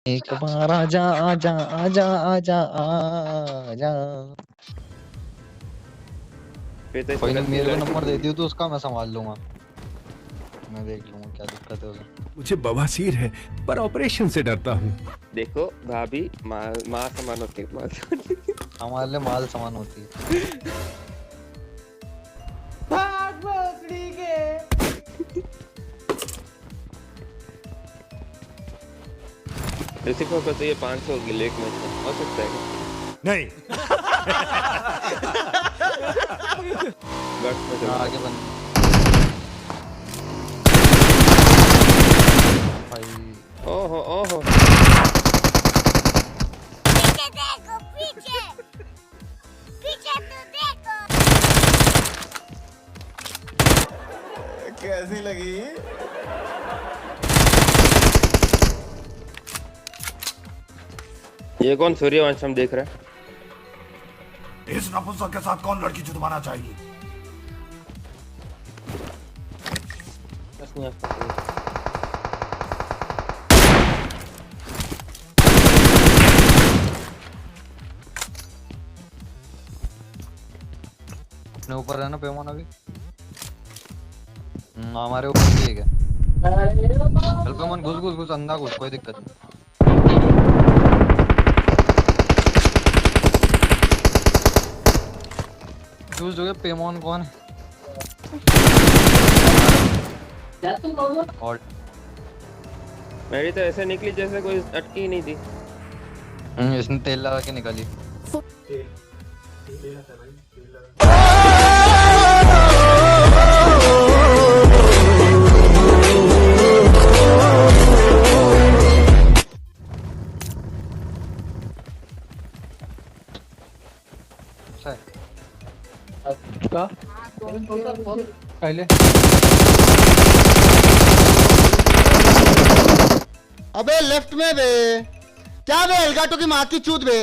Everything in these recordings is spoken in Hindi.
एक बार आजा आजा आजा आजा आजा। कोई नहीं, मेरे को नंबर दे दियो तो उसका मैं संभाल लूंगा, मैं देख लूंगा क्या दिक्कत है उसे। मुझे बवासीर है पर ऑपरेशन से डरता हूँ। देखो भाभी माँ समान होती है, हमारे लिए माल समान होती है। भाग बकरी के। LuciFeR को तो ये 500 की लेक में हो सकता है नहीं। बट में आगे बन भाई। ओहो ओहो पीछे देखो, पीछे पीछे तो देखो। कैसी लगी? ये कौन सूर्यवंशम देख रहा है? इस नपुंसक के साथ कौन लड़की जुदवाना चाहेगी? बस नहीं आता। अपने ऊपर है ना पेमोन अभी। हमारे ऊपर भी है। चल पेमोन घुस घुस घुस, अंधा घुस, कोई दिक्कत नहीं। चूज जो है पेमोन कौन है? और मेरी तो ऐसे निकली जैसे कोई अटकी ही नहीं थी। इसने तेल लगा के निकाली। पहले अबे लेफ्ट में बे, क्या बे एलगाटो की माँ की चूत बे।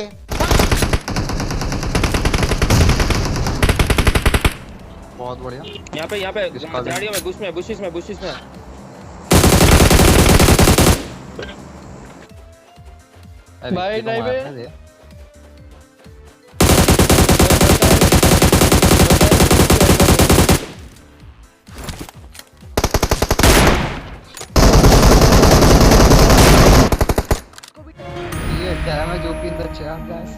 बहुत बढ़िया। यहाँ पे झाड़ियों में बुशिस में भाई नहीं बे। ये damage OP in the chat guys.